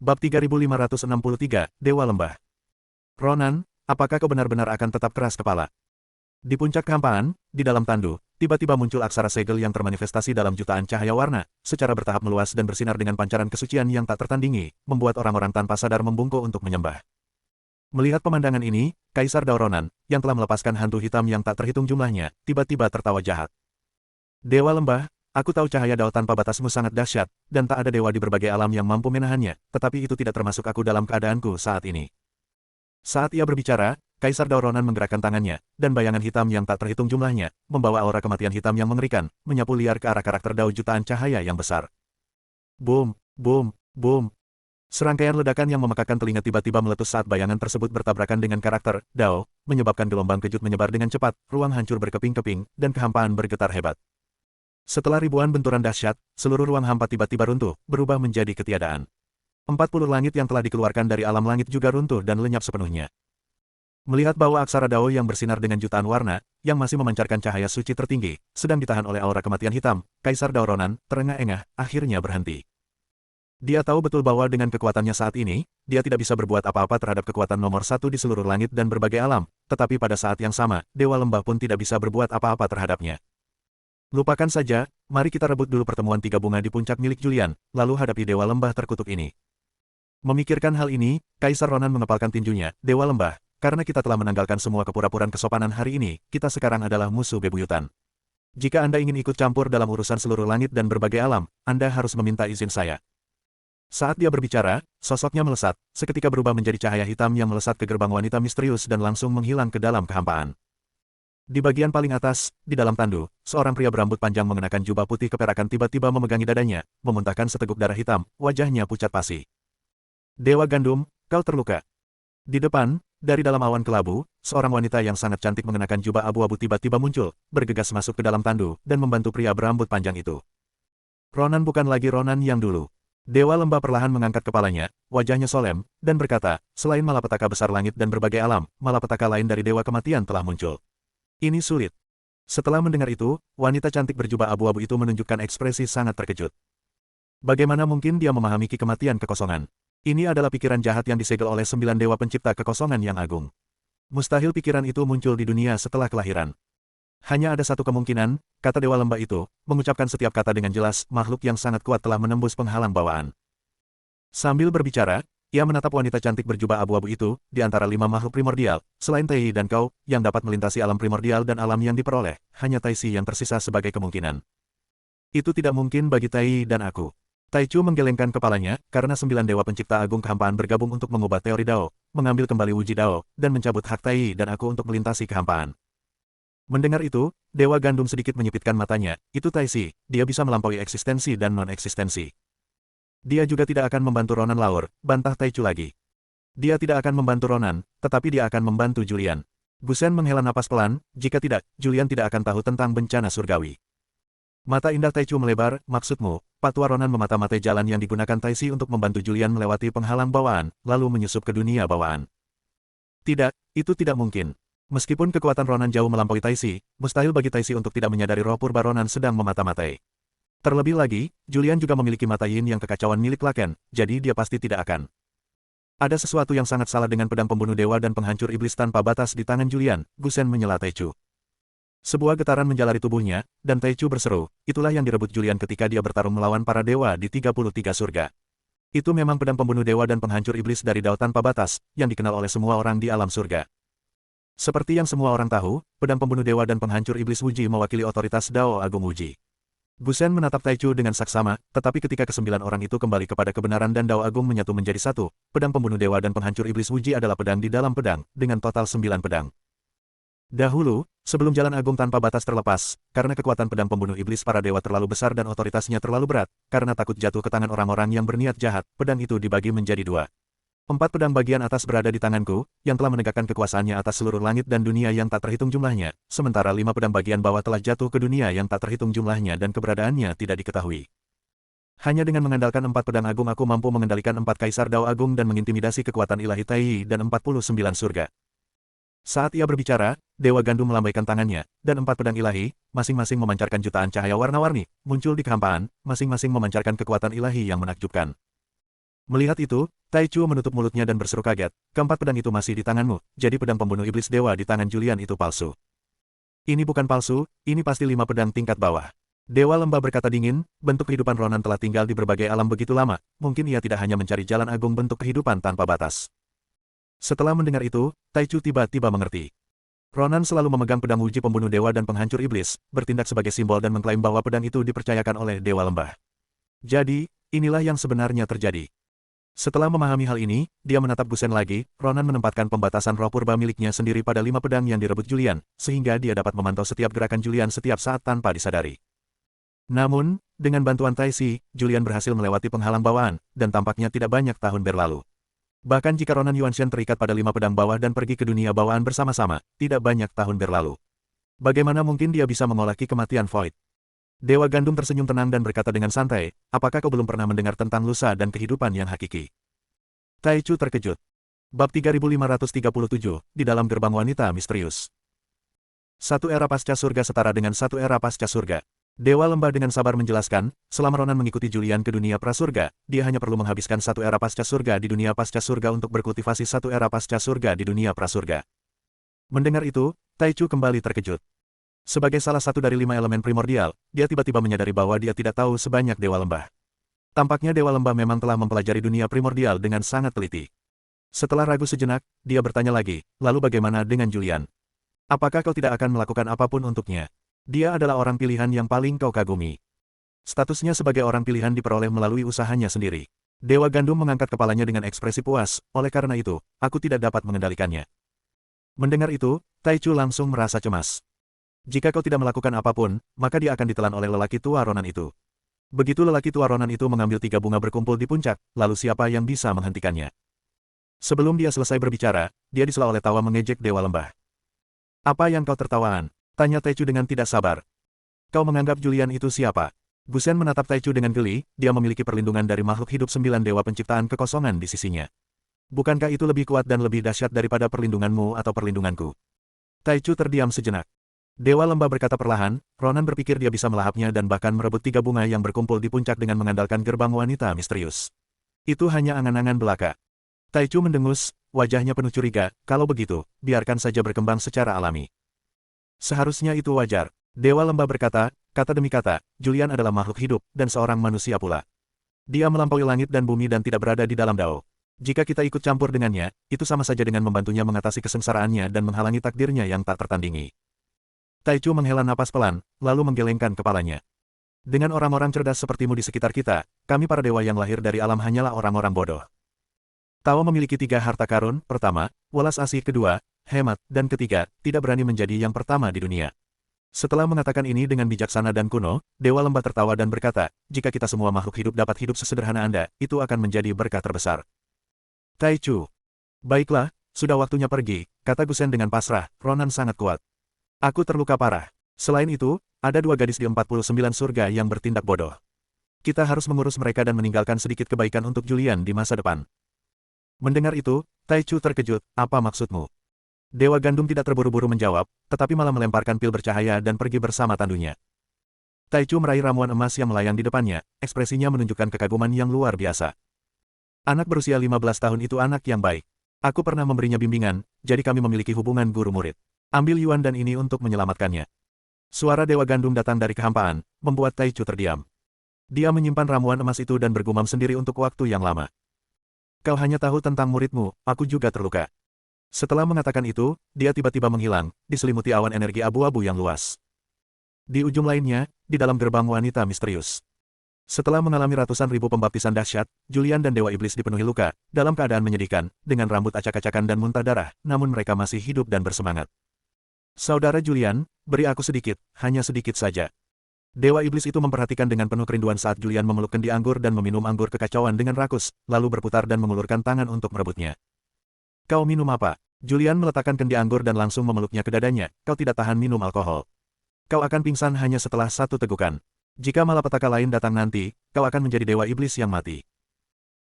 Bab 3563, Dewa Lembah. Ronan, apakah kau benar-benar akan tetap keras kepala? Di puncak kehampaan, di dalam tandu, tiba-tiba muncul aksara segel yang termanifestasi dalam jutaan cahaya warna, secara bertahap meluas dan bersinar dengan pancaran kesucian yang tak tertandingi, membuat orang-orang tanpa sadar membungkuk untuk menyembah. Melihat pemandangan ini, Kaisar Dao Ronan, yang telah melepaskan hantu hitam yang tak terhitung jumlahnya, tiba-tiba tertawa jahat. Dewa Lembah, aku tahu cahaya Dao tanpa batasmu sangat dahsyat, dan tak ada dewa di berbagai alam yang mampu menahannya, tetapi itu tidak termasuk aku dalam keadaanku saat ini. Saat ia berbicara, Kaisar Dao Ronan menggerakkan tangannya, dan bayangan hitam yang tak terhitung jumlahnya, membawa aura kematian hitam yang mengerikan, menyapu liar ke arah karakter Dao jutaan cahaya yang besar. Boom, boom, boom. Serangkaian ledakan yang memekakan telinga tiba-tiba meletus saat bayangan tersebut bertabrakan dengan karakter Dao, menyebabkan gelombang kejut menyebar dengan cepat, ruang hancur berkeping-keping, dan kehampaan bergetar hebat. Setelah ribuan benturan dahsyat, seluruh ruang hampa tiba-tiba runtuh, berubah menjadi ketiadaan. 40 langit yang telah dikeluarkan dari alam langit juga runtuh dan lenyap sepenuhnya. Melihat bahwa aksara Dao yang bersinar dengan jutaan warna, yang masih memancarkan cahaya suci tertinggi, sedang ditahan oleh aura kematian hitam, Kaisar Dao Ronan, terengah-engah, akhirnya berhenti. Dia tahu betul bahwa dengan kekuatannya saat ini, dia tidak bisa berbuat apa-apa terhadap kekuatan nomor satu di seluruh langit dan berbagai alam, tetapi pada saat yang sama, Dewa Lembah pun tidak bisa berbuat apa-apa terhadapnya. Lupakan saja, mari kita rebut dulu pertemuan tiga bunga di puncak milik Julian, lalu hadapi Dewa Lembah terkutuk ini. Memikirkan hal ini, Kaisar Ronan mengepalkan tinjunya, Dewa Lembah, karena kita telah menanggalkan semua kepura-puraan kesopanan hari ini, kita sekarang adalah musuh bebuyutan. Jika Anda ingin ikut campur dalam urusan seluruh langit dan berbagai alam, Anda harus meminta izin saya. Saat dia berbicara, sosoknya melesat, seketika berubah menjadi cahaya hitam yang melesat ke gerbang wanita misterius dan langsung menghilang ke dalam kehampaan. Di bagian paling atas, di dalam tandu, seorang pria berambut panjang mengenakan jubah putih keperakan tiba-tiba memegangi dadanya, memuntahkan seteguk darah hitam, wajahnya pucat pasi. Dewa Gandum, kau terluka. Di depan, dari dalam awan kelabu, seorang wanita yang sangat cantik mengenakan jubah abu-abu tiba-tiba muncul, bergegas masuk ke dalam tandu, dan membantu pria berambut panjang itu. Ronan bukan lagi Ronan yang dulu. Dewa Lembah perlahan mengangkat kepalanya, wajahnya solemn, dan berkata, selain malapetaka besar langit dan berbagai alam, malapetaka lain dari Dewa Kematian telah muncul. Ini sulit. Setelah mendengar itu, wanita cantik berjubah abu-abu itu menunjukkan ekspresi sangat terkejut. Bagaimana mungkin dia memahami ki kematian kekosongan? Ini adalah pikiran jahat yang disegel oleh 9 dewa pencipta kekosongan yang agung. Mustahil pikiran itu muncul di dunia setelah kelahiran. Hanya ada satu kemungkinan, kata Dewa Lembah itu, mengucapkan setiap kata dengan jelas, makhluk yang sangat kuat telah menembus penghalang bawaan. Sambil berbicara, ia menatap wanita cantik berjubah abu-abu itu, di antara 5 makhluk primordial, selain Tai dan kau, yang dapat melintasi alam primordial dan alam yang diperoleh, hanya Tai Si yang tersisa sebagai kemungkinan. Itu tidak mungkin bagi Tai dan aku. Tai Chu menggelengkan kepalanya, karena 9 dewa pencipta agung kehampaan bergabung untuk mengubah teori Dao, mengambil kembali Wuji Dao, dan mencabut hak Tai dan aku untuk melintasi kehampaan. Mendengar itu, Dewa Gandum sedikit menyipitkan matanya, itu Tai Si, dia bisa melampaui eksistensi dan non-eksistensi. Dia juga tidak akan membantu Ronan Laur, bantah Tai Chu lagi. Dia tidak akan membantu Ronan, tetapi dia akan membantu Julian. Gusen menghela napas pelan, jika tidak, Julian tidak akan tahu tentang bencana surgawi. Mata indah Tai Chu melebar, maksudmu, Patua Ronan memata-matai jalan yang digunakan Tai Si untuk membantu Julian melewati penghalang bawaan, lalu menyusup ke dunia bawaan. Tidak, itu tidak mungkin. Meskipun kekuatan Ronan jauh melampaui Tai Si, mustahil bagi Tai Si untuk tidak menyadari roh purba Ronan sedang memata-matai. Terlebih lagi, Julian juga memiliki mata yin yang kekacauan milik Laken, jadi dia pasti tidak akan. Ada sesuatu yang sangat salah dengan pedang pembunuh dewa dan penghancur iblis tanpa batas di tangan Julian, Gusen menyela Tai Chu. Sebuah getaran menjalari tubuhnya, dan Tai Chu berseru, itulah yang direbut Julian ketika dia bertarung melawan para dewa di 33 surga. Itu memang pedang pembunuh dewa dan penghancur iblis dari Dao tanpa batas, yang dikenal oleh semua orang di alam surga. Seperti yang semua orang tahu, pedang pembunuh dewa dan penghancur iblis Wuji mewakili otoritas Dao Agung Wuji. Gusen menatap Tai Chu dengan saksama, tetapi ketika kesembilan orang itu kembali kepada kebenaran dan Dao Agung menyatu menjadi satu, pedang pembunuh dewa dan penghancur iblis Wuji adalah pedang di dalam pedang, dengan total 9 pedang. Dahulu, sebelum jalan agung tanpa batas terlepas, karena kekuatan pedang pembunuh iblis para dewa terlalu besar dan otoritasnya terlalu berat, karena takut jatuh ke tangan orang-orang yang berniat jahat, pedang itu dibagi menjadi 2. 4 pedang bagian atas berada di tanganku, yang telah menegakkan kekuasaannya atas seluruh langit dan dunia yang tak terhitung jumlahnya, sementara 5 pedang bagian bawah telah jatuh ke dunia yang tak terhitung jumlahnya dan keberadaannya tidak diketahui. Hanya dengan mengandalkan 4 pedang agung aku mampu mengendalikan 4 kaisar Dao Agung dan mengintimidasi kekuatan ilahi Tai dan 49 surga. Saat ia berbicara, Dewa Gandum melambaikan tangannya, dan 4 pedang ilahi, masing-masing memancarkan jutaan cahaya warna-warni, muncul di kehampaan, masing-masing memancarkan kekuatan ilahi yang menakjubkan. Melihat itu, Taichu menutup mulutnya dan berseru kaget, keempat pedang itu masih di tanganmu, jadi pedang pembunuh iblis dewa di tangan Julian itu palsu. Ini bukan palsu, ini pasti 5 pedang tingkat bawah. Dewa lembah berkata dingin, bentuk kehidupan Ronan telah tinggal di berbagai alam begitu lama, mungkin ia tidak hanya mencari jalan agung bentuk kehidupan tanpa batas. Setelah mendengar itu, Taichu tiba-tiba mengerti. Ronan selalu memegang pedang uji pembunuh dewa dan penghancur iblis, bertindak sebagai simbol dan mengklaim bahwa pedang itu dipercayakan oleh Dewa Lembah. Jadi, inilah yang sebenarnya terjadi. Setelah memahami hal ini, dia menatap Gusen lagi. Ronan menempatkan pembatasan roh purba miliknya sendiri pada 5 pedang yang direbut Julian, sehingga dia dapat memantau setiap gerakan Julian setiap saat tanpa disadari. Namun, dengan bantuan Taisi, Julian berhasil melewati penghalang bawaan, dan tampaknya tidak banyak tahun berlalu. Bahkan jika Ronan Yuanshan terikat pada 5 pedang bawah dan pergi ke dunia bawaan bersama-sama, tidak banyak tahun berlalu. Bagaimana mungkin dia bisa mengolaki kematian Void? Dewa Gandum tersenyum tenang dan berkata dengan santai, apakah kau belum pernah mendengar tentang lusa dan kehidupan yang hakiki? Taichu terkejut. Bab 3537, di dalam gerbang wanita misterius. Satu era pasca surga setara dengan satu era pasca surga. Dewa lembah dengan sabar menjelaskan, selama Ronan mengikuti Julian ke dunia prasurga, dia hanya perlu menghabiskan satu era pasca surga di dunia pasca surga untuk berkultivasi satu era pasca surga di dunia prasurga. Mendengar itu, Taichu kembali terkejut. Sebagai salah satu dari 5 elemen primordial, dia tiba-tiba menyadari bahwa dia tidak tahu sebanyak Dewa Lembah. Tampaknya Dewa Lembah memang telah mempelajari dunia primordial dengan sangat teliti. Setelah ragu sejenak, dia bertanya lagi, lalu bagaimana dengan Julian? Apakah kau tidak akan melakukan apapun untuknya? Dia adalah orang pilihan yang paling kau kagumi. Statusnya sebagai orang pilihan diperoleh melalui usahanya sendiri. Dewa Gandum mengangkat kepalanya dengan ekspresi puas, oleh karena itu, aku tidak dapat mengendalikannya. Mendengar itu, Taichu langsung merasa cemas. Jika kau tidak melakukan apapun, maka dia akan ditelan oleh lelaki tua Ronan itu. Begitu lelaki tua Ronan itu mengambil 3 bunga berkumpul di puncak, lalu siapa yang bisa menghentikannya? Sebelum dia selesai berbicara, dia disela oleh tawa mengejek Dewa Lembah. Apa yang kau tertawaan? Tanya Taichu dengan tidak sabar. Kau menganggap Julian itu siapa? Gusen menatap Taichu dengan geli, dia memiliki perlindungan dari makhluk hidup 9 dewa penciptaan kekosongan di sisinya. Bukankah itu lebih kuat dan lebih dahsyat daripada perlindunganmu atau perlindunganku? Taichu terdiam sejenak. Dewa lembah berkata perlahan, Ronan berpikir dia bisa melahapnya dan bahkan merebut 3 bunga yang berkumpul di puncak dengan mengandalkan gerbang wanita misterius. Itu hanya angan-angan belaka. Taichu mendengus, wajahnya penuh curiga, kalau begitu, biarkan saja berkembang secara alami. Seharusnya itu wajar. Dewa lembah berkata, kata demi kata, Julian adalah makhluk hidup, dan seorang manusia pula. Dia melampaui langit dan bumi dan tidak berada di dalam dao. Jika kita ikut campur dengannya, itu sama saja dengan membantunya mengatasi kesengsaraannya dan menghalangi takdirnya yang tak tertandingi. Taichu menghela napas pelan, lalu menggelengkan kepalanya. Dengan orang-orang cerdas sepertimu di sekitar kita, kami para dewa yang lahir dari alam hanyalah orang-orang bodoh. Tao memiliki 3 harta karun, pertama, welas asih kedua, hemat, dan ketiga, tidak berani menjadi yang pertama di dunia. Setelah mengatakan ini dengan bijaksana dan kuno, Dewa lembah tertawa dan berkata, jika kita semua makhluk hidup dapat hidup sesederhana Anda, itu akan menjadi berkah terbesar. Taichu. Baiklah, sudah waktunya pergi, kata Gusen dengan pasrah, Ronan sangat kuat. Aku terluka parah. Selain itu, ada 2 gadis di 49 surga yang bertindak bodoh. Kita harus mengurus mereka dan meninggalkan sedikit kebaikan untuk Julian di masa depan. Mendengar itu, Taichu terkejut, apa maksudmu? Dewa Gandum tidak terburu-buru menjawab, tetapi malah melemparkan pil bercahaya dan pergi bersama tandunya. Taichu meraih ramuan emas yang melayang di depannya, ekspresinya menunjukkan kekaguman yang luar biasa. Anak berusia 15 tahun itu anak yang baik. Aku pernah memberinya bimbingan, jadi kami memiliki hubungan guru-murid. Ambil Yuan dan ini untuk menyelamatkannya. Suara Dewa Gandum datang dari kehampaan, membuat Taichu terdiam. Dia menyimpan ramuan emas itu dan bergumam sendiri untuk waktu yang lama. Kau hanya tahu tentang muridmu, aku juga terluka. Setelah mengatakan itu, dia tiba-tiba menghilang, diselimuti awan energi abu-abu yang luas. Di ujung lainnya, di dalam gerbang wanita misterius. Setelah mengalami ratusan ribu pembaptisan dahsyat, Julian dan Dewa Iblis dipenuhi luka, dalam keadaan menyedihkan, dengan rambut acak-acakan dan muntah darah, namun mereka masih hidup dan bersemangat. Saudara Julian, beri aku sedikit, hanya sedikit saja. Dewa Iblis itu memperhatikan dengan penuh kerinduan saat Julian memeluk kendi anggur dan meminum anggur kekacauan dengan rakus, lalu berputar dan mengulurkan tangan untuk merebutnya. Kau minum apa? Julian meletakkan kendi anggur dan langsung memeluknya ke dadanya, kau tidak tahan minum alkohol. Kau akan pingsan hanya setelah 1 tegukan. Jika malapetaka lain datang nanti, kau akan menjadi Dewa Iblis yang mati.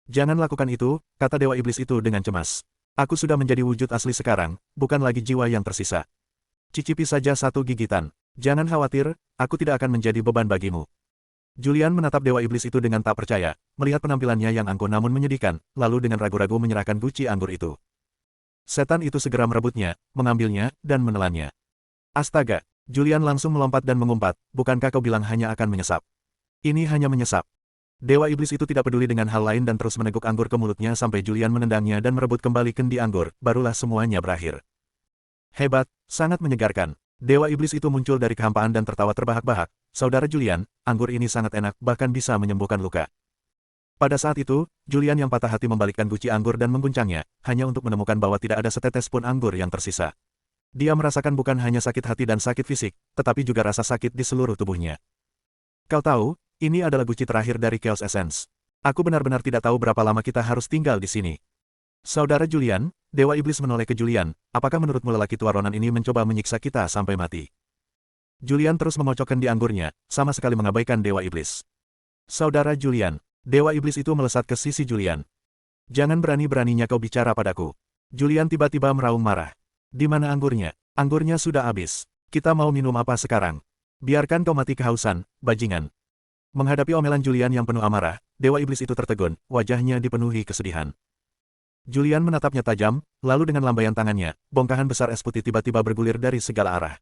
Jangan lakukan itu, kata Dewa Iblis itu dengan cemas. Aku sudah menjadi wujud asli sekarang, bukan lagi jiwa yang tersisa. Cicipi saja 1 gigitan. Jangan khawatir, aku tidak akan menjadi beban bagimu. Julian menatap Dewa Iblis itu dengan tak percaya, melihat penampilannya yang angkuh namun menyedihkan, lalu dengan ragu-ragu menyerahkan guci anggur itu. Setan itu segera merebutnya, mengambilnya, dan menelannya. Astaga! Julian langsung melompat dan mengumpat, bukankah kau bilang hanya akan menyesap? Ini hanya menyesap. Dewa Iblis itu tidak peduli dengan hal lain dan terus meneguk anggur ke mulutnya sampai Julian menendangnya dan merebut kembali kendi anggur, barulah semuanya berakhir. Hebat, sangat menyegarkan. Dewa Iblis itu muncul dari kehampaan dan tertawa terbahak-bahak. Saudara Julian, anggur ini sangat enak, bahkan bisa menyembuhkan luka. Pada saat itu, Julian yang patah hati membalikkan guci anggur dan mengguncangnya, hanya untuk menemukan bahwa tidak ada setetes pun anggur yang tersisa. Dia merasakan bukan hanya sakit hati dan sakit fisik, tetapi juga rasa sakit di seluruh tubuhnya. Kau tahu, ini adalah guci terakhir dari Chaos Essence. Aku benar-benar tidak tahu berapa lama kita harus tinggal di sini. Saudara Julian, Dewa Iblis menoleh ke Julian, apakah menurutmu lelaki tua Ronan ini mencoba menyiksa kita sampai mati? Julian terus memocokkan di anggurnya, sama sekali mengabaikan Dewa Iblis. Saudara Julian, Dewa Iblis itu melesat ke sisi Julian. Jangan berani-beraninya kau bicara padaku. Julian tiba-tiba meraung marah. Di mana anggurnya? Anggurnya sudah habis. Kita mau minum apa sekarang? Biarkan kau mati kehausan, bajingan. Menghadapi omelan Julian yang penuh amarah, Dewa Iblis itu tertegun, wajahnya dipenuhi kesedihan. Julian menatapnya tajam, lalu dengan lambaian tangannya, bongkahan besar es putih tiba-tiba bergulir dari segala arah.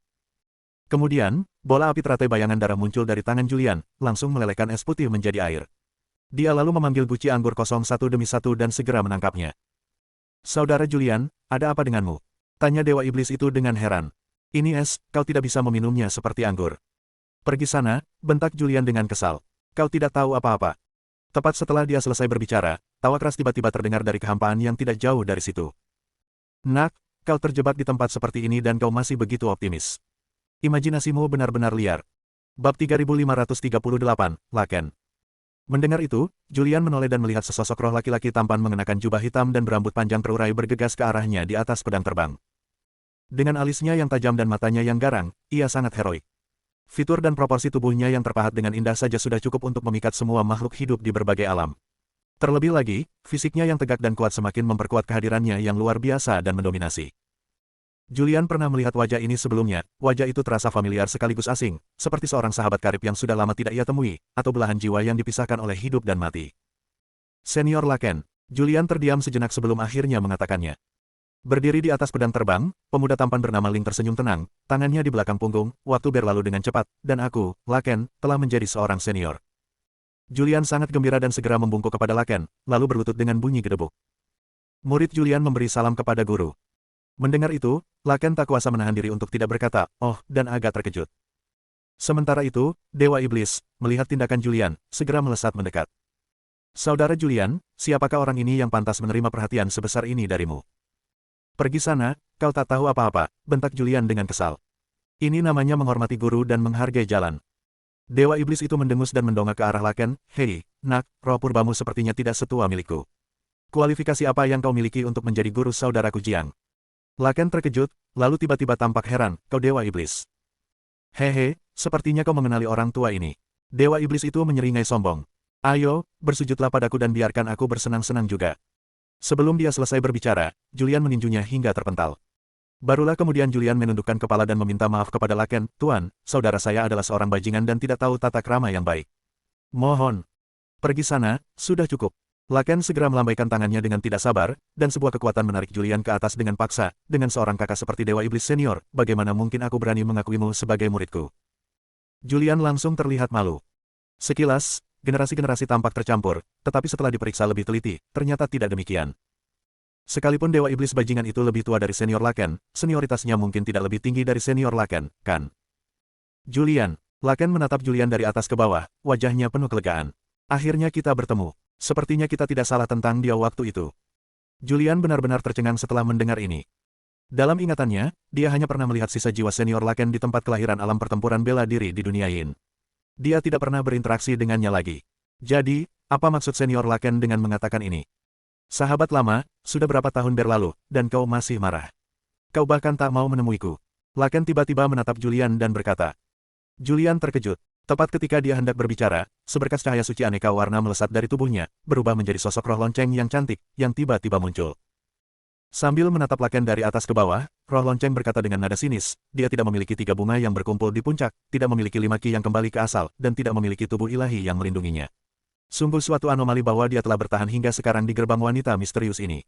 Kemudian, bola api teratai bayangan darah muncul dari tangan Julian, langsung melelehkan es putih menjadi air. Dia lalu memanggil guci anggur kosong satu demi satu dan segera menangkapnya. Saudara Julian, ada apa denganmu? Tanya Dewa Iblis itu dengan heran. Ini es, kau tidak bisa meminumnya seperti anggur. Pergi sana, bentak Julian dengan kesal. Kau tidak tahu apa-apa. Tepat setelah dia selesai berbicara, tawa keras tiba-tiba terdengar dari kehampaan yang tidak jauh dari situ. Nak, kau terjebak di tempat seperti ini dan kau masih begitu optimis. Imajinasimu benar-benar liar. Bab 3538, Laken. Mendengar itu, Julian menoleh dan melihat sesosok roh laki-laki tampan mengenakan jubah hitam dan berambut panjang terurai bergegas ke arahnya di atas pedang terbang. Dengan alisnya yang tajam dan matanya yang garang, ia sangat heroik. Fitur dan proporsi tubuhnya yang terpahat dengan indah saja sudah cukup untuk memikat semua makhluk hidup di berbagai alam. Terlebih lagi, fisiknya yang tegak dan kuat semakin memperkuat kehadirannya yang luar biasa dan mendominasi. Julian pernah melihat wajah ini sebelumnya, wajah itu terasa familiar sekaligus asing, seperti seorang sahabat karib yang sudah lama tidak ia temui, atau belahan jiwa yang dipisahkan oleh hidup dan mati. Senior Laken. Julian terdiam sejenak sebelum akhirnya mengatakannya. Berdiri di atas pedang terbang, pemuda tampan bernama Ling tersenyum tenang, tangannya di belakang punggung, waktu berlalu dengan cepat, dan aku, Laken, telah menjadi seorang senior. Julian sangat gembira dan segera membungkuk kepada Laken, lalu berlutut dengan bunyi gedebuk. Murid Julian memberi salam kepada guru. Mendengar itu, Laken tak kuasa menahan diri untuk tidak berkata, oh, dan agak terkejut. Sementara itu, Dewa Iblis, melihat tindakan Julian, segera melesat mendekat. Saudara Julian, siapakah orang ini yang pantas menerima perhatian sebesar ini darimu? Pergi sana, kau tak tahu apa-apa, bentak Julian dengan kesal. Ini namanya menghormati guru dan menghargai jalan. Dewa Iblis itu mendengus dan mendongak ke arah Laken, hei, nak, roh purbamu sepertinya tidak setua milikku. Kualifikasi apa yang kau miliki untuk menjadi guru saudaraku Jiang? Laken terkejut, lalu tiba-tiba tampak heran, kau Dewa Iblis. Hehe, sepertinya kau mengenali orang tua ini. Dewa Iblis itu menyeringai sombong. Ayo, bersujudlah padaku dan biarkan aku bersenang-senang juga. Sebelum dia selesai berbicara, Julian meninjunya hingga terpental. Barulah kemudian Julian menundukkan kepala dan meminta maaf kepada Laken, Tuan, saudara saya adalah seorang bajingan dan tidak tahu tata krama yang baik. Mohon. Pergi sana, sudah cukup. Laken segera melambaikan tangannya dengan tidak sabar, dan sebuah kekuatan menarik Julian ke atas dengan paksa, dengan seorang kakak seperti Dewa Iblis Senior, bagaimana mungkin aku berani mengakuimu sebagai muridku? Julian langsung terlihat malu. Sekilas, generasi-generasi tampak tercampur, tetapi setelah diperiksa lebih teliti, ternyata tidak demikian. Sekalipun Dewa Iblis bajingan itu lebih tua dari senior Laken, senioritasnya mungkin tidak lebih tinggi dari senior Laken, kan? Julian. Laken menatap Julian dari atas ke bawah, wajahnya penuh kelegaan. Akhirnya kita bertemu. Sepertinya kita tidak salah tentang dia waktu itu. Julian benar-benar tercengang setelah mendengar ini. Dalam ingatannya, dia hanya pernah melihat sisa jiwa senior Laken di tempat kelahiran alam pertempuran bela diri di dunia Yin. Dia tidak pernah berinteraksi dengannya lagi. Jadi, apa maksud senior Laken dengan mengatakan ini? Sahabat lama, sudah berapa tahun berlalu, dan kau masih marah. Kau bahkan tak mau menemuiku. Laken tiba-tiba menatap Julian dan berkata. Julian terkejut. Tepat ketika dia hendak berbicara, seberkas cahaya suci aneka warna melesat dari tubuhnya, berubah menjadi sosok roh lonceng yang cantik, yang tiba-tiba muncul. Sambil menatap Laken dari atas ke bawah, roh lonceng berkata dengan nada sinis, dia tidak memiliki 3 bunga yang berkumpul di puncak, tidak memiliki 5 ki yang kembali ke asal, dan tidak memiliki tubuh ilahi yang melindunginya. Sungguh suatu anomali bahwa dia telah bertahan hingga sekarang di gerbang wanita misterius ini.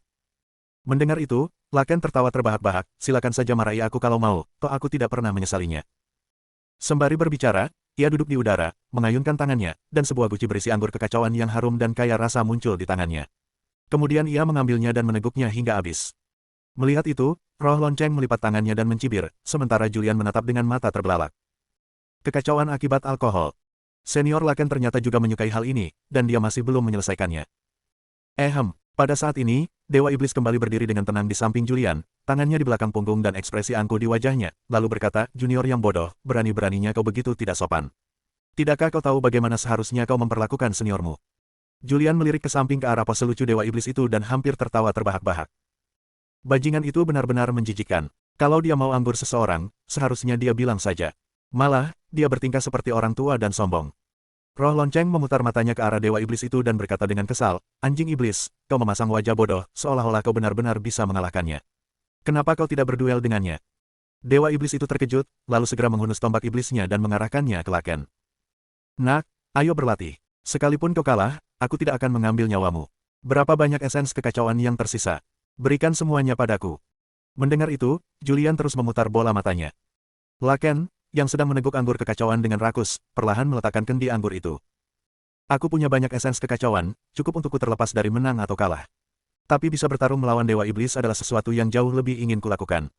Mendengar itu, Laken tertawa terbahak-bahak, silakan saja marahi aku kalau mau, toh aku tidak pernah menyesalinya. Sembari berbicara, ia duduk di udara, mengayunkan tangannya, dan sebuah guci berisi anggur kekacauan yang harum dan kaya rasa muncul di tangannya. Kemudian ia mengambilnya dan meneguknya hingga habis. Melihat itu, roh lonceng melipat tangannya dan mencibir, sementara Julian menatap dengan mata terbelalak. Kekacauan akibat alkohol. Senior Laken ternyata juga menyukai hal ini, dan dia masih belum menyelesaikannya. Pada saat ini, Dewa Iblis kembali berdiri dengan tenang di samping Julian, tangannya di belakang punggung dan ekspresi angkuh di wajahnya, lalu berkata, junior yang bodoh, berani-beraninya kau begitu tidak sopan. Tidakkah kau tahu bagaimana seharusnya kau memperlakukan seniormu? Julian melirik ke samping ke arah pose lucu Dewa Iblis itu dan hampir tertawa terbahak-bahak. Bajingan itu benar-benar menjijikkan. Kalau dia mau anggur seseorang, seharusnya dia bilang saja. Malah, dia bertingkah seperti orang tua dan sombong. Roh lonceng memutar matanya ke arah Dewa Iblis itu dan berkata dengan kesal, anjing iblis, kau memasang wajah bodoh, seolah-olah kau benar-benar bisa mengalahkannya. Kenapa kau tidak berduel dengannya? Dewa Iblis itu terkejut, lalu segera menghunus tombak iblisnya dan mengarahkannya ke Laken. Nak, ayo berlatih. Sekalipun kau kalah, aku tidak akan mengambil nyawamu. Berapa banyak esens kekacauan yang tersisa? Berikan semuanya padaku. Mendengar itu, Julian terus memutar bola matanya. Laken, yang sedang meneguk anggur kekacauan dengan rakus, perlahan meletakkan kendi anggur itu. Aku punya banyak esens kekacauan, cukup untukku terlepas dari menang atau kalah. Tapi bisa bertarung melawan Dewa Iblis adalah sesuatu yang jauh lebih ingin kulakukan.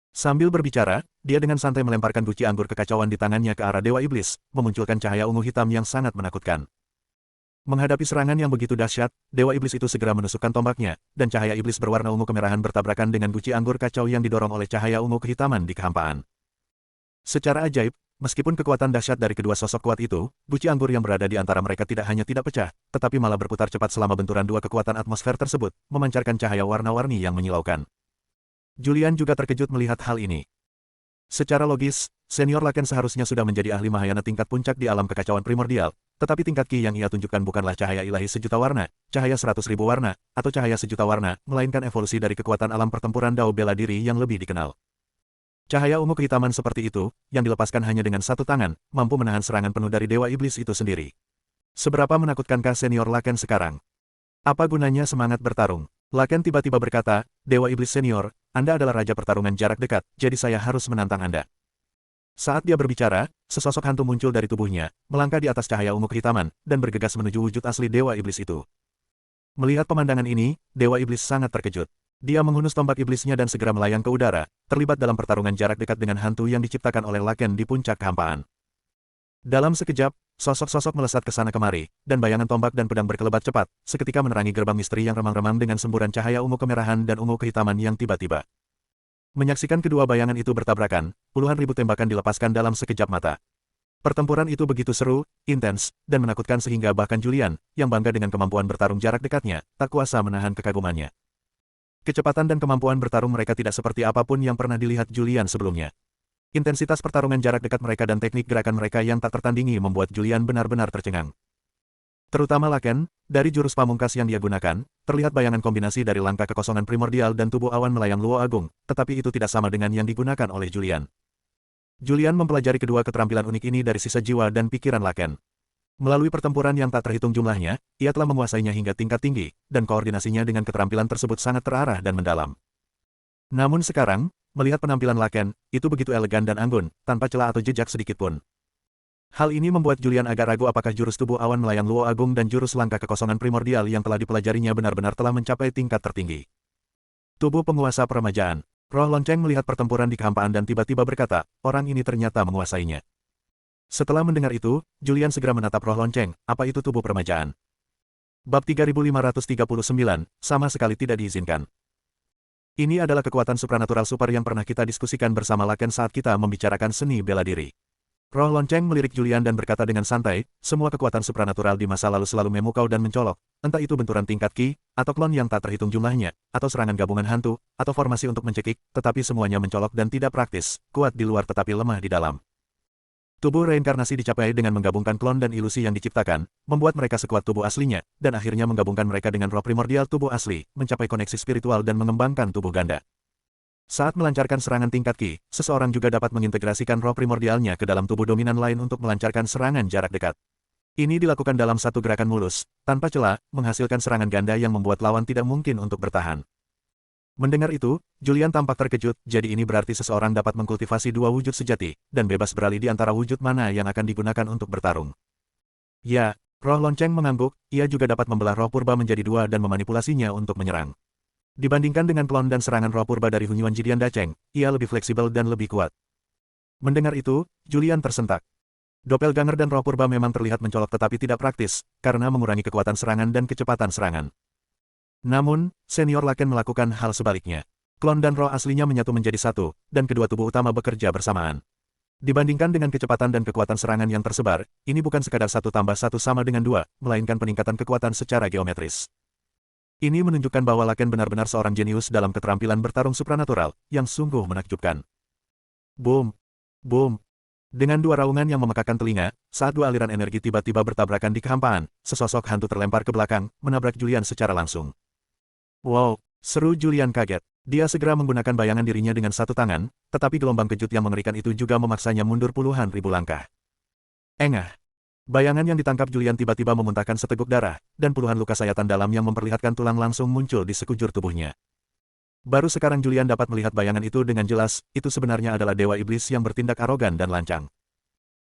Sambil berbicara, dia dengan santai melemparkan guci anggur kekacauan di tangannya ke arah Dewa Iblis, memunculkan cahaya ungu hitam yang sangat menakutkan. Menghadapi serangan yang begitu dahsyat, Dewa Iblis itu segera menusukkan tombaknya, dan cahaya iblis berwarna ungu kemerahan bertabrakan dengan guci anggur kacau yang didorong oleh cahaya ungu kehitaman di kehampaan. Secara ajaib, meskipun kekuatan dahsyat dari kedua sosok kuat itu, guci anggur yang berada di antara mereka tidak hanya tidak pecah, tetapi malah berputar cepat selama benturan dua kekuatan atmosfer tersebut, memancarkan cahaya warna-warni yang menyilaukan. Julian juga terkejut melihat hal ini. Secara logis, senior Laken seharusnya sudah menjadi ahli Mahayana tingkat puncak di alam kekacauan primordial, tetapi tingkat ki yang ia tunjukkan bukanlah cahaya ilahi sejuta warna, cahaya 100.000 warna, atau cahaya sejuta warna, melainkan evolusi dari kekuatan alam pertempuran Dao bela diri yang lebih dikenal. Cahaya ungu kehitaman seperti itu, yang dilepaskan hanya dengan satu tangan, mampu menahan serangan penuh dari Dewa Iblis itu sendiri. Seberapa menakutkankah senior Laken sekarang? Apa gunanya semangat bertarung? Laken tiba-tiba berkata, Dewa Iblis senior, Anda adalah raja pertarungan jarak dekat, jadi saya harus menantang Anda. Saat dia berbicara, sesosok hantu muncul dari tubuhnya, melangkah di atas cahaya ungu kehitaman, dan bergegas menuju wujud asli Dewa Iblis itu. Melihat pemandangan ini, Dewa Iblis sangat terkejut. Dia menghunus tombak iblisnya dan segera melayang ke udara, terlibat dalam pertarungan jarak dekat dengan hantu yang diciptakan oleh Laken di puncak kehampaan. Dalam sekejap, sosok-sosok melesat ke sana kemari, dan bayangan tombak dan pedang berkelebat cepat, seketika menerangi gerbang misteri yang remang-remang dengan semburan cahaya ungu kemerahan dan ungu kehitaman yang tiba-tiba. Menyaksikan kedua bayangan itu bertabrakan, puluhan ribu tembakan dilepaskan dalam sekejap mata. Pertempuran itu begitu seru, intens, dan menakutkan sehingga bahkan Julian, yang bangga dengan kemampuan bertarung jarak dekatnya, tak kuasa menahan kekagumannya. Kecepatan dan kemampuan bertarung mereka tidak seperti apapun yang pernah dilihat Julian sebelumnya. Intensitas pertarungan jarak dekat mereka dan teknik gerakan mereka yang tak tertandingi membuat Julian benar-benar tercengang. Terutama Laken, dari jurus pamungkas yang dia gunakan, terlihat bayangan kombinasi dari langkah kekosongan primordial dan tubuh awan melayang luo agung, tetapi itu tidak sama dengan yang digunakan oleh Julian. Julian mempelajari kedua keterampilan unik ini dari sisa jiwa dan pikiran Laken. Melalui pertempuran yang tak terhitung jumlahnya, ia telah menguasainya hingga tingkat tinggi, dan koordinasinya dengan keterampilan tersebut sangat terarah dan mendalam. Namun sekarang, melihat penampilan Laken, itu begitu elegan dan anggun, tanpa celah atau jejak sedikit pun. Hal ini membuat Julian agak ragu apakah jurus tubuh awan melayang luo agung dan jurus langkah kekosongan primordial yang telah dipelajarinya benar-benar telah mencapai tingkat tertinggi. Tubuh penguasa peremajaan. Roh lonceng melihat pertempuran di kehampaan dan tiba-tiba berkata, orang ini ternyata menguasainya. Setelah mendengar itu, Julian segera menatap roh lonceng, apa itu tubuh peremajaan? Bab 3539, sama sekali tidak diizinkan. Ini adalah kekuatan supranatural super yang pernah kita diskusikan bersama Laken saat kita membicarakan seni bela diri. Roh lonceng melirik Julian dan berkata dengan santai, semua kekuatan supranatural di masa lalu selalu memukau dan mencolok, entah itu benturan tingkat ki, atau klon yang tak terhitung jumlahnya, atau serangan gabungan hantu, atau formasi untuk mencekik, tetapi semuanya mencolok dan tidak praktis, kuat di luar tetapi lemah di dalam. Tubuh reinkarnasi dicapai dengan menggabungkan klon dan ilusi yang diciptakan, membuat mereka sekuat tubuh aslinya, dan akhirnya menggabungkan mereka dengan roh primordial tubuh asli, mencapai koneksi spiritual dan mengembangkan tubuh ganda. Saat melancarkan serangan tingkat Ki, seseorang juga dapat mengintegrasikan roh primordialnya ke dalam tubuh dominan lain untuk melancarkan serangan jarak dekat. Ini dilakukan dalam satu gerakan mulus, tanpa celah, menghasilkan serangan ganda yang membuat lawan tidak mungkin untuk bertahan. Mendengar itu, Julian tampak terkejut, jadi ini berarti seseorang dapat mengkultivasi dua wujud sejati, dan bebas beralih di antara wujud mana yang akan digunakan untuk bertarung. Ya, roh lonceng mengangguk, ia juga dapat membelah roh purba menjadi dua dan memanipulasinya untuk menyerang. Dibandingkan dengan klon dan serangan roh purba dari Hunyuan Jidian Dacheng, ia lebih fleksibel dan lebih kuat. Mendengar itu, Julian tersentak. Doppelganger dan roh purba memang terlihat mencolok tetapi tidak praktis, karena mengurangi kekuatan serangan dan kecepatan serangan. Namun, Senior Laken melakukan hal sebaliknya. Klon dan roh aslinya menyatu menjadi satu, dan kedua tubuh utama bekerja bersamaan. Dibandingkan dengan kecepatan dan kekuatan serangan yang tersebar, ini bukan sekadar 1+1 sama dengan 2, melainkan peningkatan kekuatan secara geometris. Ini menunjukkan bahwa Laken benar-benar seorang jenius dalam keterampilan bertarung supranatural, yang sungguh menakjubkan. Boom! Boom! Dengan dua raungan yang memekakan telinga, saat dua aliran energi tiba-tiba bertabrakan di kehampaan, sesosok hantu terlempar ke belakang, menabrak Julian secara langsung. Wow, seru Julian kaget. Dia segera menggunakan bayangan dirinya dengan satu tangan, tetapi gelombang kejut yang mengerikan itu juga memaksanya mundur puluhan ribu langkah. Engah. Bayangan yang ditangkap Julian tiba-tiba memuntahkan seteguk darah, dan puluhan luka sayatan dalam yang memperlihatkan tulang langsung muncul di sekujur tubuhnya. Baru sekarang Julian dapat melihat bayangan itu dengan jelas, itu sebenarnya adalah Dewa Iblis yang bertindak arogan dan lancang.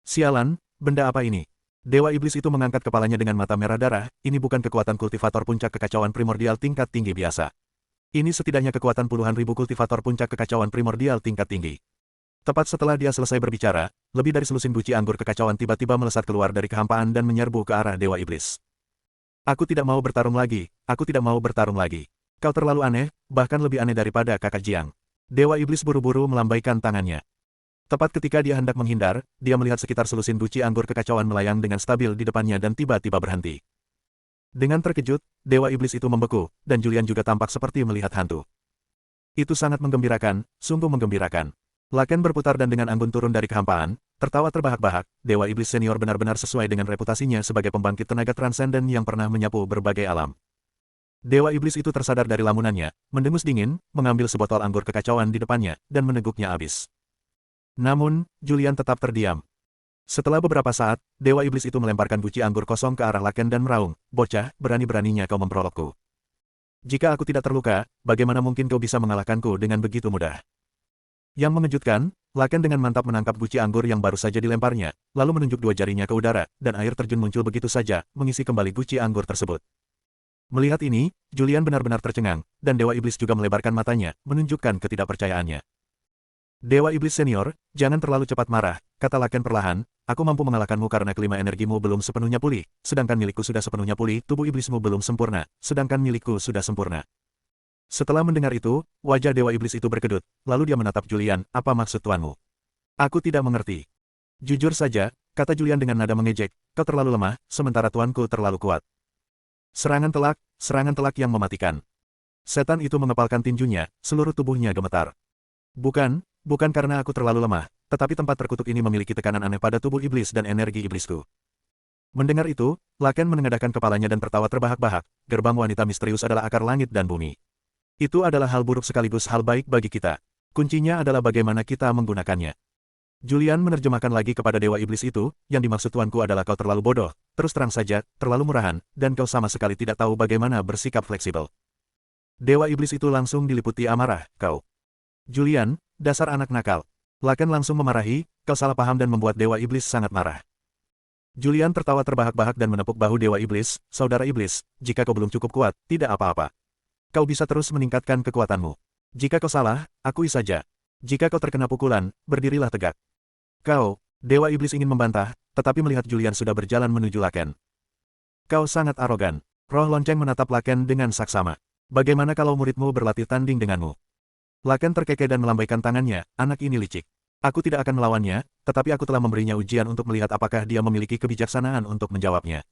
Sialan, benda apa ini? Dewa Iblis itu mengangkat kepalanya dengan mata merah darah, ini bukan kekuatan kultivator puncak kekacauan primordial tingkat tinggi biasa. Ini setidaknya kekuatan puluhan ribu kultivator puncak kekacauan primordial tingkat tinggi. Tepat setelah dia selesai berbicara, lebih dari selusin buci anggur kekacauan tiba-tiba melesat keluar dari kehampaan dan menyerbu ke arah Dewa Iblis. Aku tidak mau bertarung lagi, aku tidak mau bertarung lagi. Kau terlalu aneh, bahkan lebih aneh daripada kakak Jiang. Dewa Iblis buru-buru melambaikan tangannya. Tepat ketika dia hendak menghindar, dia melihat sekitar selusin buci anggur kekacauan melayang dengan stabil di depannya dan tiba-tiba berhenti. Dengan terkejut, Dewa Iblis itu membeku, dan Julian juga tampak seperti melihat hantu. Itu sangat menggembirakan, sungguh menggembirakan. Laken berputar dan dengan anggun turun dari kehampaan, tertawa terbahak-bahak, Dewa Iblis Senior benar-benar sesuai dengan reputasinya sebagai pembangkit tenaga transenden yang pernah menyapu berbagai alam. Dewa Iblis itu tersadar dari lamunannya, mendengus dingin, mengambil sebotol anggur kekacauan di depannya, dan meneguknya habis. Namun, Julian tetap terdiam. Setelah beberapa saat, Dewa Iblis itu melemparkan buci anggur kosong ke arah Laken dan meraung, "Bocah, berani-beraninya kau memperolokku. Jika aku tidak terluka, bagaimana mungkin kau bisa mengalahkanku dengan begitu mudah?" Yang mengejutkan, Laken dengan mantap menangkap buci anggur yang baru saja dilemparnya, lalu menunjuk dua jarinya ke udara, dan air terjun muncul begitu saja, mengisi kembali buci anggur tersebut. Melihat ini, Julian benar-benar tercengang, dan Dewa Iblis juga melebarkan matanya, menunjukkan ketidakpercayaannya. Dewa Iblis Senior, jangan terlalu cepat marah, kata Laken perlahan, aku mampu mengalahkanmu karena kelima energimu belum sepenuhnya pulih, sedangkan milikku sudah sepenuhnya pulih, tubuh iblismu belum sempurna, sedangkan milikku sudah sempurna. Setelah mendengar itu, wajah Dewa Iblis itu berkedut, lalu dia menatap Julian, apa maksud tuanmu? Aku tidak mengerti. Jujur saja, kata Julian dengan nada mengejek, kau terlalu lemah, sementara tuanku terlalu kuat. Serangan telak yang mematikan. Setan itu mengepalkan tinjunya, seluruh tubuhnya gemetar. Bukan karena aku terlalu lemah, tetapi tempat terkutuk ini memiliki tekanan aneh pada tubuh iblis dan energi iblisku. Mendengar itu, Laken menengadahkan kepalanya dan tertawa terbahak-bahak, gerbang wanita misterius adalah akar langit dan bumi. Itu adalah hal buruk sekaligus hal baik bagi kita. Kuncinya adalah bagaimana kita menggunakannya. Julian menerjemahkan lagi kepada Dewa Iblis itu, yang dimaksud tuanku adalah kau terlalu bodoh, terus terang saja, terlalu murahan, dan kau sama sekali tidak tahu bagaimana bersikap fleksibel. Dewa Iblis itu langsung diliputi amarah, kau. Julian, dasar anak nakal. Laken langsung memarahi, kau salah paham dan membuat Dewa Iblis sangat marah. Julian tertawa terbahak-bahak dan menepuk bahu Dewa Iblis, saudara Iblis, jika kau belum cukup kuat, tidak apa-apa. Kau bisa terus meningkatkan kekuatanmu. Jika kau salah, akui saja. Jika kau terkena pukulan, berdirilah tegak. Kau, Dewa Iblis ingin membantah, tetapi melihat Julian sudah berjalan menuju Laken. Kau sangat arogan. Roh lonceng menatap Laken dengan saksama. Bagaimana kalau muridmu berlatih tanding denganmu? Laken terkekeh dan melambaikan tangannya, anak ini licik. Aku tidak akan melawannya, tetapi aku telah memberinya ujian untuk melihat apakah dia memiliki kebijaksanaan untuk menjawabnya.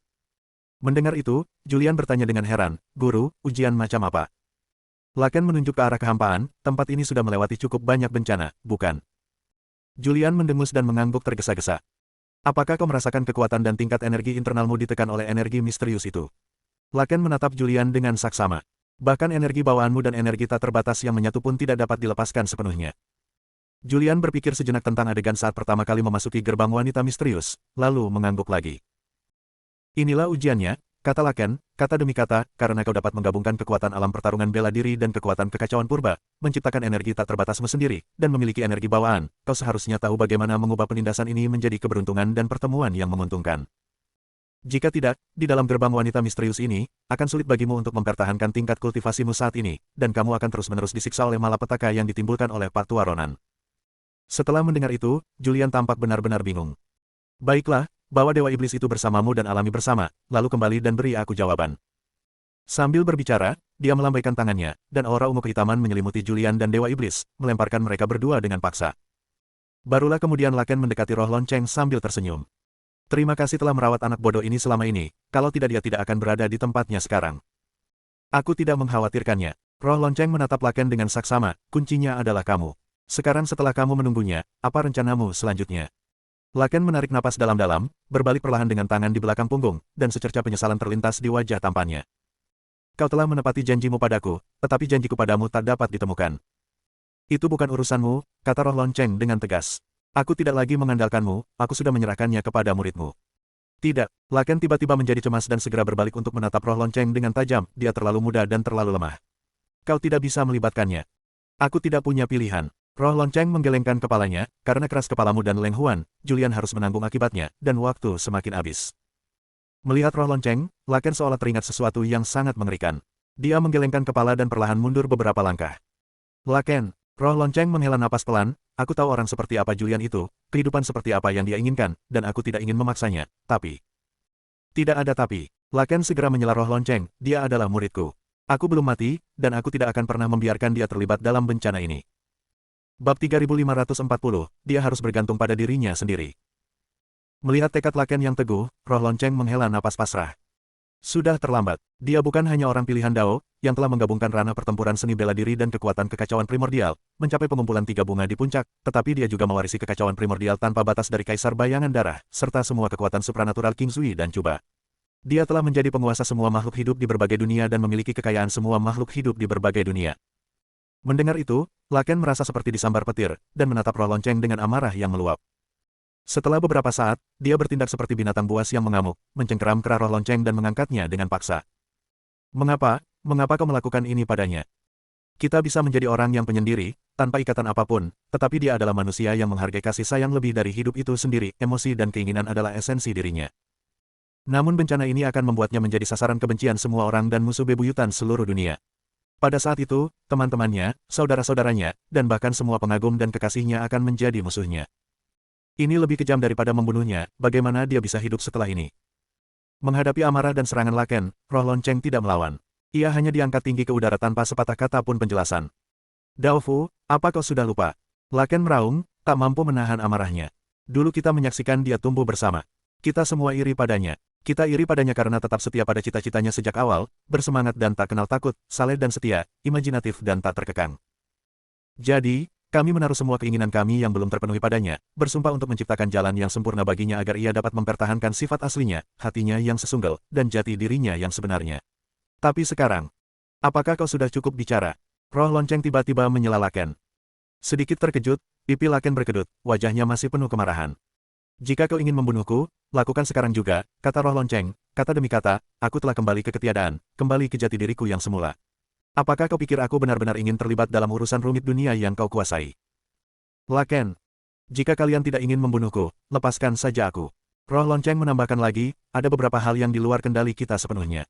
Mendengar itu, Julian bertanya dengan heran, Guru, ujian macam apa? Laken menunjuk ke arah kehampaan, tempat ini sudah melewati cukup banyak bencana, bukan? Julian mendengus dan mengangguk tergesa-gesa. Apakah kau merasakan kekuatan dan tingkat energi internalmu ditekan oleh energi misterius itu? Laken menatap Julian dengan saksama. Bahkan energi bawaanmu dan energi tak terbatas yang menyatu pun tidak dapat dilepaskan sepenuhnya. Julian berpikir sejenak tentang adegan saat pertama kali memasuki gerbang wanita misterius, lalu mengangguk lagi. Inilah ujiannya, kata Laken, kata demi kata, karena kau dapat menggabungkan kekuatan alam pertarungan bela diri dan kekuatan kekacauan purba, menciptakan energi tak terbatasmu sendiri, dan memiliki energi bawaan, kau seharusnya tahu bagaimana mengubah penindasan ini menjadi keberuntungan dan pertemuan yang menguntungkan. Jika tidak, di dalam gerbang wanita misterius ini, akan sulit bagimu untuk mempertahankan tingkat kultivasimu saat ini, dan kamu akan terus-menerus disiksa oleh malapetaka yang ditimbulkan oleh Pak Tua Ronan. Setelah mendengar itu, Julian tampak benar-benar bingung. Baiklah, bawa Dewa Iblis itu bersamamu dan alami bersama, lalu kembali dan beri aku jawaban. Sambil berbicara, dia melambaikan tangannya, dan aura ungu kehitaman menyelimuti Julian dan Dewa Iblis, melemparkan mereka berdua dengan paksa. Barulah kemudian Laken mendekati roh lonceng sambil tersenyum. Terima kasih telah merawat anak bodoh ini selama ini, kalau tidak dia tidak akan berada di tempatnya sekarang. Aku tidak mengkhawatirkannya. Roh lonceng menatap Laken dengan saksama, kuncinya adalah kamu. Sekarang setelah kamu menunggunya, apa rencanamu selanjutnya? Laken menarik napas dalam-dalam, berbalik perlahan dengan tangan di belakang punggung, dan secerca penyesalan terlintas di wajah tampannya. Kau telah menepati janjimu padaku, tetapi janjiku padamu tak dapat ditemukan. Itu bukan urusanmu, kata roh lonceng dengan tegas. Aku tidak lagi mengandalkanmu, aku sudah menyerahkannya kepada muridmu. Tidak, Laken tiba-tiba menjadi cemas dan segera berbalik untuk menatap roh lonceng dengan tajam, dia terlalu muda dan terlalu lemah. Kau tidak bisa melibatkannya. Aku tidak punya pilihan. Roh lonceng menggelengkan kepalanya, karena keras kepalamu dan Leng Huan, Julian harus menanggung akibatnya, dan waktu semakin habis. Melihat roh lonceng, Laken seolah teringat sesuatu yang sangat mengerikan. Dia menggelengkan kepala dan perlahan mundur beberapa langkah. Laken, roh lonceng menghela napas pelan, aku tahu orang seperti apa Julian itu, kehidupan seperti apa yang dia inginkan, dan aku tidak ingin memaksanya, tapi... Tidak ada tapi. Laken segera menyela roh lonceng, dia adalah muridku. Aku belum mati, dan aku tidak akan pernah membiarkan dia terlibat dalam bencana ini. Bab 3540, dia harus bergantung pada dirinya sendiri. Melihat tekad Laken yang teguh, roh lonceng menghela napas pasrah. Sudah terlambat. Dia bukan hanya orang pilihan Dao, yang telah menggabungkan ranah pertempuran seni bela diri dan kekuatan kekacauan primordial, mencapai pengumpulan 3 bunga di puncak, tetapi dia juga mewarisi kekacauan primordial tanpa batas dari Kaisar Bayangan Darah, serta semua kekuatan supranatural King Sui dan Chuba. Dia telah menjadi penguasa semua makhluk hidup di berbagai dunia dan memiliki kekayaan semua makhluk hidup di berbagai dunia. Mendengar itu, Laken merasa seperti disambar petir, dan menatap roh lonceng dengan amarah yang meluap. Setelah beberapa saat, dia bertindak seperti binatang buas yang mengamuk, mencengkeram kerah roh lonceng dan mengangkatnya dengan paksa. Mengapa kau melakukan ini padanya? Kita bisa menjadi orang yang penyendiri, tanpa ikatan apapun, tetapi dia adalah manusia yang menghargai kasih sayang lebih dari hidup itu sendiri, emosi dan keinginan adalah esensi dirinya. Namun bencana ini akan membuatnya menjadi sasaran kebencian semua orang dan musuh bebuyutan seluruh dunia. Pada saat itu, teman-temannya, saudara-saudaranya, dan bahkan semua pengagum dan kekasihnya akan menjadi musuhnya. Ini lebih kejam daripada membunuhnya, bagaimana dia bisa hidup setelah ini? Menghadapi amarah dan serangan Laken, roh lonceng tidak melawan. Ia hanya diangkat tinggi ke udara tanpa sepatah kata pun penjelasan. Dao Fu, apa kau sudah lupa? Laken meraung, tak mampu menahan amarahnya. Dulu kita menyaksikan dia tumbuh bersama. Kita semua iri padanya. Kita iri padanya karena tetap setia pada cita-citanya sejak awal, bersemangat dan tak kenal takut, saleh dan setia, imajinatif dan tak terkekang. Jadi, kami menaruh semua keinginan kami yang belum terpenuhi padanya, bersumpah untuk menciptakan jalan yang sempurna baginya agar ia dapat mempertahankan sifat aslinya, hatinya yang sesungguh, dan jati dirinya yang sebenarnya. Tapi sekarang, apakah kau sudah cukup bicara? Roh lonceng tiba-tiba menyela Laken. Sedikit terkejut, pipi Laken berkedut, wajahnya masih penuh kemarahan. Jika kau ingin membunuhku, lakukan sekarang juga, kata roh lonceng, kata demi kata, aku telah kembali ke ketiadaan, kembali ke jati diriku yang semula. Apakah kau pikir aku benar-benar ingin terlibat dalam urusan rumit dunia yang kau kuasai? Laken, jika kalian tidak ingin membunuhku, lepaskan saja aku. Roh lonceng menambahkan lagi, ada beberapa hal yang di luar kendali kita sepenuhnya.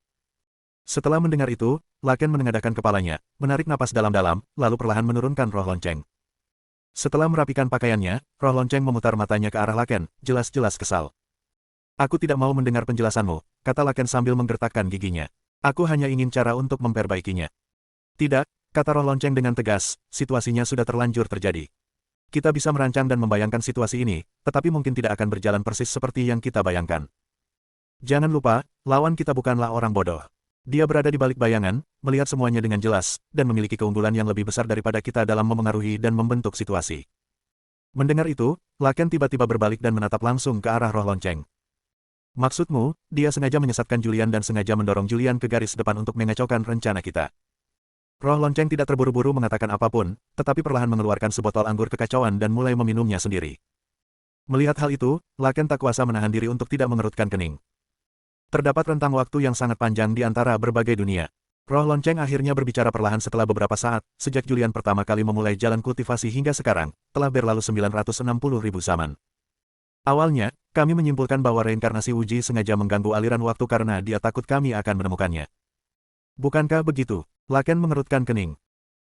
Setelah mendengar itu, Laken menengadahkan kepalanya, menarik napas dalam-dalam, lalu perlahan menurunkan roh lonceng. Setelah merapikan pakaiannya, roh lonceng memutar matanya ke arah Laken, jelas-jelas kesal. Aku tidak mau mendengar penjelasanmu, kata Laken sambil menggertakkan giginya. Aku hanya ingin cara untuk memperbaikinya. Tidak, kata roh lonceng dengan tegas, situasinya sudah terlanjur terjadi. Kita bisa merancang dan membayangkan situasi ini, tetapi mungkin tidak akan berjalan persis seperti yang kita bayangkan. Jangan lupa, lawan kita bukanlah orang bodoh. Dia berada di balik bayangan, melihat semuanya dengan jelas, dan memiliki keunggulan yang lebih besar daripada kita dalam memengaruhi dan membentuk situasi. Mendengar itu, Laken tiba-tiba berbalik dan menatap langsung ke arah roh lonceng. Maksudmu, dia sengaja menyesatkan Julian dan sengaja mendorong Julian ke garis depan untuk mengacaukan rencana kita. Roh lonceng tidak terburu-buru mengatakan apapun, tetapi perlahan mengeluarkan sebotol anggur kekacauan dan mulai meminumnya sendiri. Melihat hal itu, Laken tak kuasa menahan diri untuk tidak mengerutkan kening. Terdapat rentang waktu yang sangat panjang di antara berbagai dunia. Roh lonceng akhirnya berbicara perlahan setelah beberapa saat, sejak Julian pertama kali memulai jalan kultivasi hingga sekarang, telah berlalu 960.000 zaman. Awalnya, kami menyimpulkan bahwa reinkarnasi Wuji sengaja mengganggu aliran waktu karena dia takut kami akan menemukannya. Bukankah begitu? Laken mengerutkan kening.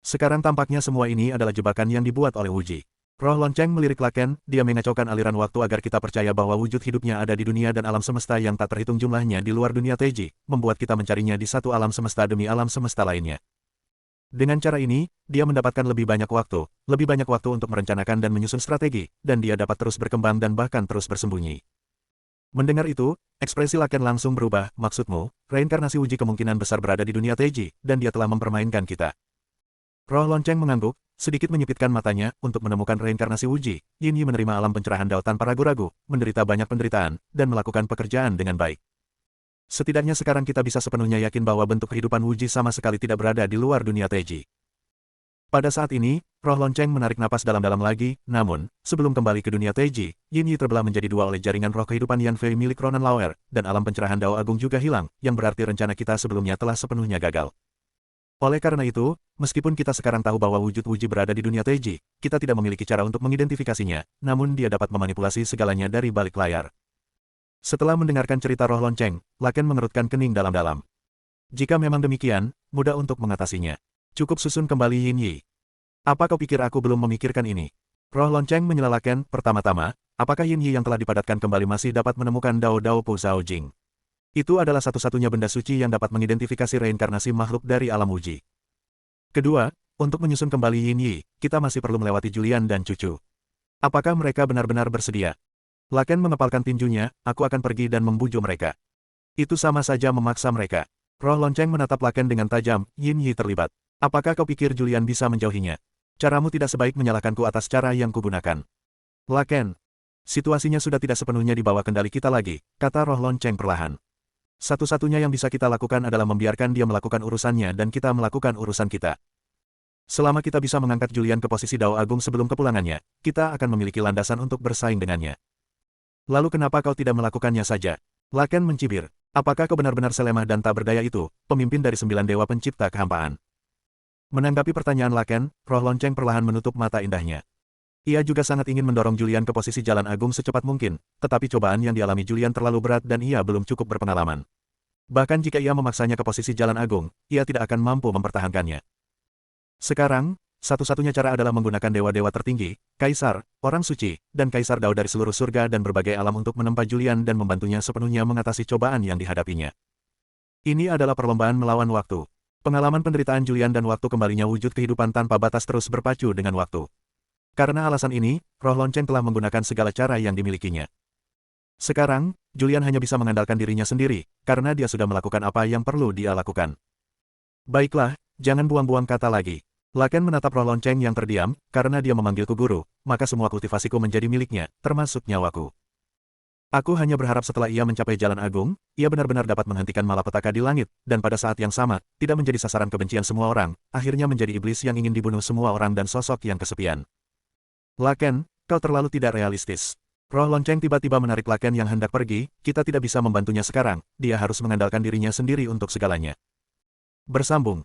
Sekarang tampaknya semua ini adalah jebakan yang dibuat oleh Wuji. Roh lonceng melirik Laken, dia mengacaukan aliran waktu agar kita percaya bahwa wujud hidupnya ada di dunia dan alam semesta yang tak terhitung jumlahnya di luar dunia Teji, membuat kita mencarinya di satu alam semesta demi alam semesta lainnya. Dengan cara ini, dia mendapatkan lebih banyak waktu untuk merencanakan dan menyusun strategi, dan dia dapat terus berkembang dan bahkan terus bersembunyi. Mendengar itu, ekspresi Laken langsung berubah. Maksudmu, reinkarnasi Wuji kemungkinan besar berada di dunia Teji, dan dia telah mempermainkan kita. Roh lonceng mengangguk, sedikit menyipitkan matanya, untuk menemukan reinkarnasi Wuji, Yin Yi menerima alam pencerahan Dao tanpa ragu-ragu, menderita banyak penderitaan, dan melakukan pekerjaan dengan baik. Setidaknya sekarang kita bisa sepenuhnya yakin bahwa bentuk kehidupan Wuji sama sekali tidak berada di luar dunia Teji. Pada saat ini, roh lonceng menarik napas dalam-dalam lagi, namun, sebelum kembali ke dunia Teji, Yin Yi terbelah menjadi dua oleh jaringan roh kehidupan Yan Fei milik Ronan Lauer, dan alam pencerahan Dao Agung juga hilang, yang berarti rencana kita sebelumnya telah sepenuhnya gagal. Oleh karena itu, meskipun kita sekarang tahu bahwa wujud Wuji berada di dunia Teji, kita tidak memiliki cara untuk mengidentifikasinya, namun dia dapat memanipulasi segalanya dari balik layar. Setelah mendengarkan cerita roh lonceng, Laken mengerutkan kening dalam-dalam. Jika memang demikian, mudah untuk mengatasinya. Cukup susun kembali Yin Yi. Apa kau pikir aku belum memikirkan ini? Roh lonceng menyela Laken, pertama-tama, apakah Yin Yi yang telah dipadatkan kembali masih dapat menemukan Dao Dao Po Zhao Jing? Itu adalah satu-satunya benda suci yang dapat mengidentifikasi reinkarnasi makhluk dari alam Wuji. Kedua, untuk menyusun kembali Yin Yi, kita masih perlu melewati Julian dan cucu. Apakah mereka benar-benar bersedia? Laken mengepalkan tinjunya, aku akan pergi dan membujuk mereka. Itu sama saja memaksa mereka. Roh lonceng menatap Laken dengan tajam, Yin Yi terlibat. Apakah kau pikir Julian bisa menjauhinya? Caramu tidak sebaik menyalahkanku atas cara yang kugunakan. Laken, situasinya sudah tidak sepenuhnya di bawah kendali kita lagi, kata roh lonceng perlahan. Satu-satunya yang bisa kita lakukan adalah membiarkan dia melakukan urusannya dan kita melakukan urusan kita. Selama kita bisa mengangkat Julian ke posisi Dao Agung sebelum kepulangannya, kita akan memiliki landasan untuk bersaing dengannya. Lalu kenapa kau tidak melakukannya saja? Laken mencibir. Apakah kau benar-benar selemah dan tak berdaya itu, pemimpin dari 9 dewa pencipta kehampaan? Menanggapi pertanyaan Laken, roh lonceng perlahan menutup mata indahnya. Ia juga sangat ingin mendorong Julian ke posisi Jalan Agung secepat mungkin, tetapi cobaan yang dialami Julian terlalu berat dan ia belum cukup berpengalaman. Bahkan jika ia memaksanya ke posisi Jalan Agung, ia tidak akan mampu mempertahankannya. Sekarang, satu-satunya cara adalah menggunakan dewa-dewa tertinggi, kaisar, orang suci, dan kaisar Dao dari seluruh surga dan berbagai alam untuk menempa Julian dan membantunya sepenuhnya mengatasi cobaan yang dihadapinya. Ini adalah perlombaan melawan waktu. Pengalaman penderitaan Julian dan waktu kembalinya wujud kehidupan tanpa batas terus berpacu dengan waktu. Karena alasan ini, roh lonceng telah menggunakan segala cara yang dimilikinya. Sekarang, Julian hanya bisa mengandalkan dirinya sendiri, karena dia sudah melakukan apa yang perlu dia lakukan. Baiklah, jangan buang-buang kata lagi. Laken menatap roh lonceng yang terdiam, karena dia memanggilku guru, maka semua kultivasiku menjadi miliknya, termasuk nyawaku. Aku hanya berharap setelah ia mencapai Jalan Agung, ia benar-benar dapat menghentikan malapetaka di langit, dan pada saat yang sama, tidak menjadi sasaran kebencian semua orang, akhirnya menjadi iblis yang ingin dibunuh semua orang dan sosok yang kesepian. Laken, kau terlalu tidak realistis. Roh lonceng tiba-tiba menarik Laken yang hendak pergi, kita tidak bisa membantunya sekarang, dia harus mengandalkan dirinya sendiri untuk segalanya. Bersambung.